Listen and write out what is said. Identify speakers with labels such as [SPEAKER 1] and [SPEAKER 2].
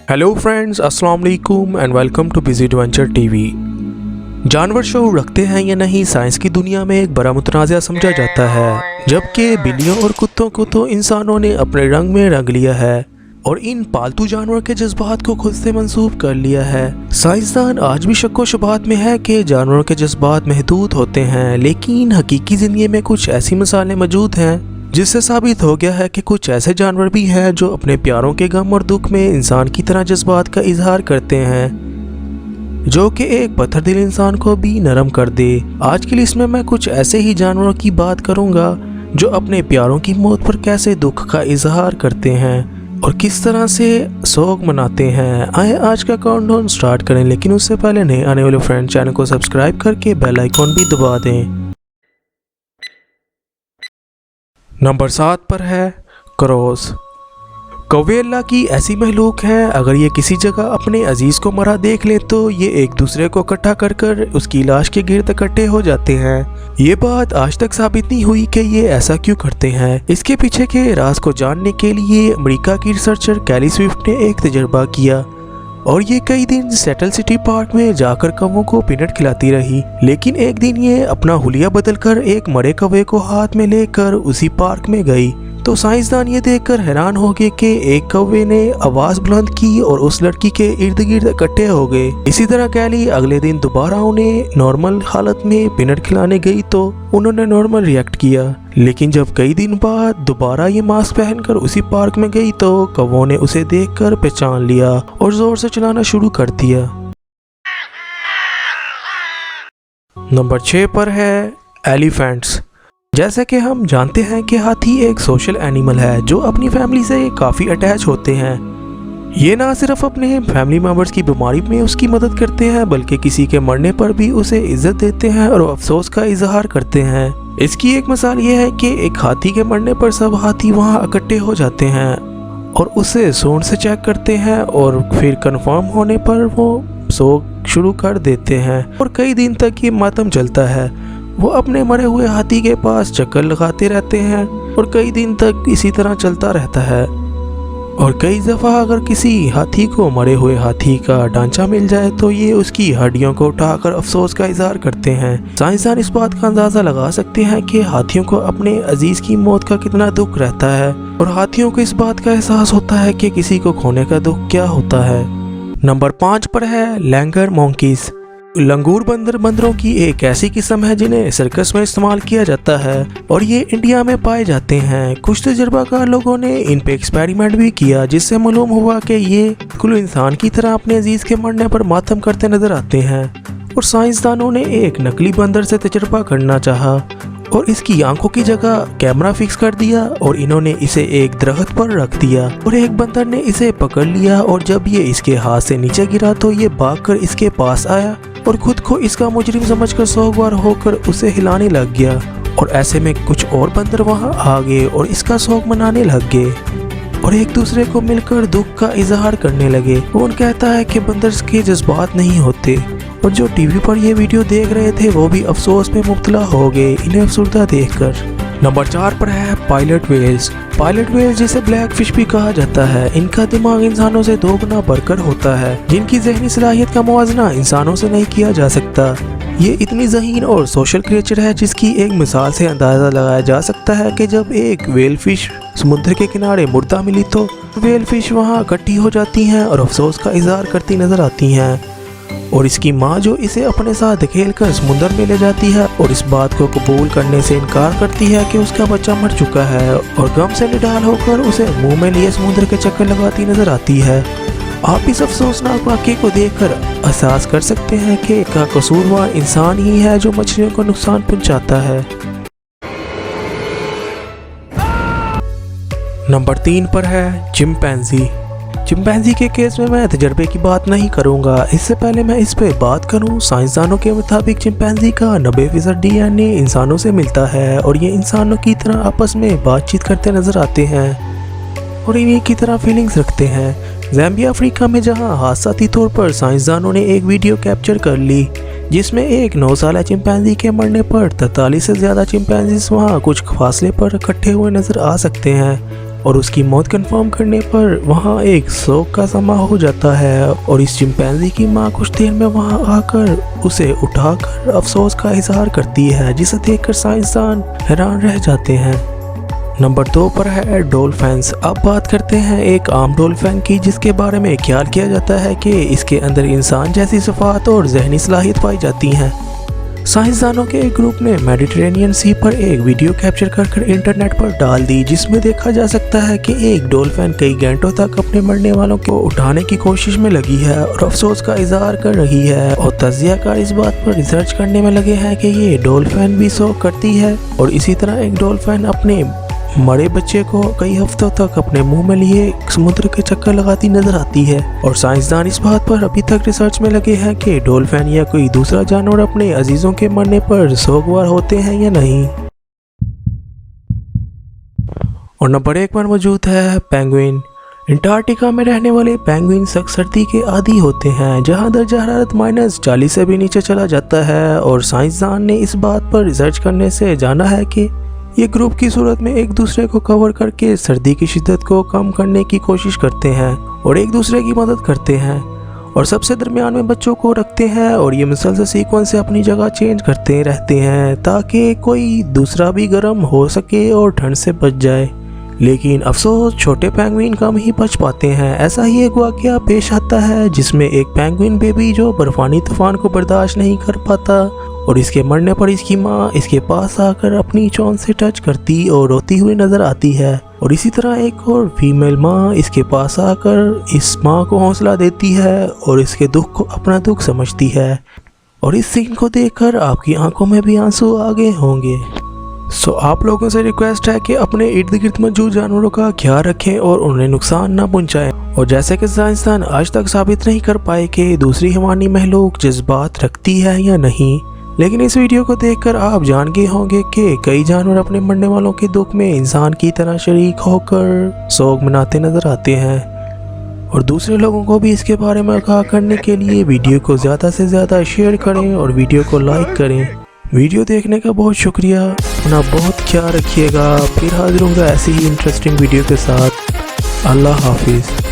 [SPEAKER 1] Hello friends, अस्सलाम वालेकुम and welcome too busy adventure TV. जानवर शऊर रखते हैं या नहीं, साइंस की दुनिया में एक बड़ा मुतनाज़ा समझा जाता है। जबकि बिल्लियों और कुत्तों को तो इंसानों ने अपने रंग में रंग लिया है और इन पालतू जानवर के जज्बात को खुद से मंसूब कर लिया है। साइंसदान आज भी शक्को शुबहात में है कि जानवरों के जज्बात महदूद होते हैं, लेकिन हकीकी ज़िंदगी में कुछ ऐसी मिसालें मौजूद हैं जिससे साबित हो गया है कि कुछ ऐसे जानवर भी हैं जो अपने प्यारों के गम और दुख में इंसान की तरह जज्बात का इजहार करते हैं, जो कि एक पत्थर दिल इंसान को भी नरम कर दे। आज की लिस्ट में मैं कुछ ऐसे ही जानवरों की बात करूंगा जो अपने प्यारों की मौत पर कैसे दुख का इजहार करते हैं और किस तरह से सोग मनाते हैं। आए आज का काउंटडाउन स्टार्ट करें, लेकिन उससे पहले नए आने वाले फ्रेंड चैनल को सब्सक्राइब करके बेल आइकॉन भी दबा दें। नंबर 7 पर है क्रोस। कौवे अल्लाह की ऐसी महलूक है, अगर ये किसी जगह अपने अजीज़ को मरा देख ले तो ये एक दूसरे को इकट्ठा कर कर उसकी लाश के गिर्द इकट्ठे हो जाते हैं। ये बात आज तक साबित नहीं हुई कि ये ऐसा क्यों करते हैं। इसके पीछे के राज को जानने के लिए अमेरिका की रिसर्चर कैली स्विफ्ट ने एक तजर्बा किया और ये कई दिन सेटल सिटी पार्क में जाकर कौवों को पीनट खिलाती रही। लेकिन एक दिन ये अपना हुलिया बदलकर एक मरे कौवे को हाथ में लेकर उसी पार्क में गई तो साइंसदान ये देखकर हैरान हो गए कि एक कौवे ने आवाज बुलंद की और उस लड़की के इर्द गिर्द इकट्ठे हो गए। इसी तरह कैली अगले दिन दोबारा उन्हें नॉर्मल हालत में पीनट खिलाने गई तो उन्होंने नॉर्मल रिएक्ट किया। लेकिन जब कई दिन बाद दोबारा ये मास्क पहनकर उसी पार्क में गई तो कौवों ने उसे देखकर पहचान लिया और जोर से चलाना शुरू कर दिया। नंबर 6 पर है एलिफेंट्स। जैसे कि हम जानते हैं कि हाथी एक सोशल एनिमल है जो अपनी फैमिली से काफ़ी अटैच होते हैं। ये ना सिर्फ अपने फैमिली मेंबर्स की बीमारी में उसकी मदद करते हैं बल्कि किसी के मरने पर भी उसे इज्जत देते हैं और अफसोस का इजहार करते हैं। इसकी एक मिसाल ये है कि एक हाथी के मरने पर सब हाथी वहाँ इकट्ठे हो जाते हैं और उसे सूंड से चेक करते हैं और फिर कंफर्म होने पर वो सोग शुरू कर देते हैं और कई दिन तक ये मातम चलता है। वो अपने मरे हुए हाथी के पास चक्कर लगाते रहते हैं और कई दिन तक इसी तरह चलता रहता है। और कई दफ़ा अगर किसी हाथी को मरे हुए हाथी का ढांचा मिल जाए तो ये उसकी हड्डियों को उठाकर अफसोस का इजहार करते हैं। साइंसदान इस बात का अंदाज़ा लगा सकते हैं कि हाथियों को अपने अजीज़ की मौत का कितना दुख रहता है और हाथियों को इस बात का एहसास होता है कि किसी को खोने का दुख क्या होता है। नंबर 5 पर है लैंगर मॉन्कीज। लंगूर बंदरों की एक ऐसी किस्म है जिन्हें सर्कस में इस्तेमाल किया जाता है और ये इंडिया में पाए जाते हैं। कुछ तजर्बाकार लोगों ने इन पे एक्सपेरिमेंट भी किया जिससे मालूम हुआ कि ये कुल इंसान की तरह अपने अजीज के मरने पर मातम करते नजर आते हैं। और साइंसदानों ने एक नकली बंदर से तजर्बा करना चाहा और इसकी आंखों की जगह कैमरा फिक्स कर दिया और इन्होंने इसे एक दरख्त पर रख दिया और एक बंदर ने इसे पकड़ लिया और जब ये इसके हाथ से नीचे गिरा तो ये भागकर इसके पास आया और खुद को इसका मुजरिम समझकर सोगवार होकर उसे हिलाने लग गया। और ऐसे में कुछ और बंदर वहां आ गए और इसका सोग मनाने लग गए और एक दूसरे को मिलकर दुख का इजहार करने लगे। वो कहता है कि बंदर के जज्बात नहीं होते और जो टीवी पर ये वीडियो देख रहे थे वो भी अफसोस में मुब्तला हो गए इन्हें अफसुर्दा देखकर। नंबर 4 पर है पायलट व्हेल्स। पायलट व्हेल्स जिसे ब्लैक फिश भी कहा जाता है, इनका दिमाग इंसानों से 2 गुना बढ़कर होता है, जिनकी जहनी सलाहियत का मुआवजा इंसानों से नहीं किया जा सकता। ये इतनी ज़हीन और सोशल क्रिएचर है जिसकी एक मिसाल से अंदाज़ा लगाया जा सकता है कि जब एक व्हेल फिश समुद्र के किनारे मुर्दा मिली तो व्हेल फिश वहाँ इकट्ठी हो जाती हैं और अफसोस का इजहार करती नजर आती हैं और इसकी माँ जो इसे अपने साथ धकेल कर समुद्र में ले जाती है और इस बात को कबूल करने से इनकार करती है कि उसका बच्चा मर चुका है और गम से निडाल होकर उसे मुंह में लिए समुद्र के चक्कर लगाती नजर आती है। आप इस अफसोसनाक वाक़े को देखकर एहसास कर सकते हैं कि का कसूरवार इंसान ही है जो मछलियों को नुकसान पहुंचाता है। नंबर 3 पर है चिंपैंजी। चिंपैंजी के केस में मैं तजर्बे की बात नहीं करूंगा। इससे पहले मैं इस पे बात करूं, साइंसदानों के मुताबिक चिंपैंजी का 90% डीएनए इंसानों से मिलता है और ये इंसानों की तरह आपस में बातचीत करते नजर आते हैं और इन्हीं की तरह फीलिंग्स रखते हैं। ज़ाम्बिया अफ्रीका में जहां हादसाती तौर पर साइंसदानों ने एक वीडियो कैप्चर कर ली जिसमें एक 9 साल चिंपैंजी के मरने पर 43 से ज़्यादा चिंपैंजीज वहाँ कुछ फासले पर इकट्ठे हुए नजर आ सकते हैं। اور اس کی موت کنفرم کرنے پر وہاں ایک سوگ کا سما ہو جاتا ہے اور اس چمپینزی کی ماں کچھ دیر میں وہاں آ کر اسے اٹھا کر افسوس کا اظہار کرتی ہے، جسے دیکھ کر سائنسدان حیران رہ جاتے ہیں۔ نمبر 2 پر ہے ڈولفنز۔ اب بات کرتے ہیں ایک عام ڈولفن کی، جس کے بارے میں خیال کیا جاتا ہے کہ اس کے اندر انسان جیسی صفات اور ذہنی صلاحیت پائی جاتی ہیں۔ سائنسدانوں کے ایک گروپ نے میڈیٹرینین سی پر ایک ویڈیو کیپچر کر انٹرنیٹ پر ڈال دی، جس میں دیکھا جا سکتا ہے کہ ایک ڈولفن کئی گھنٹوں تک اپنے مرنے والوں کو اٹھانے کی کوشش میں لگی ہے اور افسوس کا اظہار کر رہی ہے، اور تجزیہ کار اس بات پر ریسرچ کرنے میں لگے ہیں کہ یہ ڈولفن بھی سوگ کرتی ہے، اور اسی طرح ایک ڈولفن اپنے مرے بچے کو کئی ہفتوں تک اپنے منہ میں لیے سمندر کے چکر لگاتی نظر آتی ہے، اور سائنسدان اس بات پر ابھی تک ریسرچ میں لگے ہیں کہ ڈولفن یا کوئی دوسرا جانور اپنے عزیزوں کے مرنے پر سوگوار ہوتے ہیں یا نہیں۔ اور نمبر 1 پر موجود ہے پینگوئن۔ انٹارکٹیکا میں رہنے والے پینگوئن سخت سردی کے عادی ہوتے ہیں، جہاں درجہ حرارت -40 سے بھی نیچے چلا جاتا ہے، اور سائنسدان نے اس بات پر ریسرچ کرنے سے جانا ہے کہ یہ گروپ کی صورت میں ایک دوسرے کو کور کر کے سردی کی شدت کو کم کرنے کی کوشش کرتے ہیں اور ایک دوسرے کی مدد کرتے ہیں، اور سب سے درمیان میں بچوں کو رکھتے ہیں، اور یہ مسلسل سیکوینس سے اپنی جگہ چینج کرتے رہتے ہیں تاکہ کوئی دوسرا بھی گرم ہو سکے اور ٹھنڈ سے بچ جائے۔ لیکن افسوس چھوٹے پینگوئن کم ہی بچ پاتے ہیں۔ ایسا ہی ایک واقعہ پیش آتا ہے جس میں ایک پینگوئن بیبی جو برفانی طوفان کو برداشت نہیں کر پاتا، اور اس کے مرنے پر اس کی ماں اس کے پاس آ کر اپنی چونچ سے ٹچ کرتی اور روتی ہوئی نظر آتی ہے، اور اسی طرح ایک اور فیمیل ماں اس کے پاس آ کر اس ماں کو حوصلہ دیتی ہے اور اس کے دکھ کو اپنا دکھ سمجھتی ہے، اور اس سین کو دیکھ کر آپ کی آنکھوں میں بھی آنسو آ گئے ہوں گے۔ آپ لوگوں سے ریکویسٹ ہے کہ اپنے ارد گرد موجود جانوروں کا خیال رکھیں اور انہیں نقصان نہ پہنچائیں، اور جیسے کہ سائنسدان آج تک ثابت نہیں کر پائے کہ دوسری حیوانی مخلوق جذبات رکھتی ہے یا نہیں، لیکن اس ویڈیو کو دیکھ کر آپ جان گئے ہوں گے کہ کئی جانور اپنے مرنے والوں کے دکھ میں انسان کی طرح شریک ہو کر سوگ مناتے نظر آتے ہیں، اور دوسرے لوگوں کو بھی اس کے بارے میں آگاہ کرنے کے لیے ویڈیو کو زیادہ سے زیادہ شیئر کریں اور ویڈیو کو لائک کریں۔ ویڈیو دیکھنے کا بہت شکریہ، اپنا بہت خیال رکھیے گا، پھر حاضر ہوں گا ایسی ہی انٹرسٹنگ ویڈیو کے ساتھ۔ اللہ حافظ۔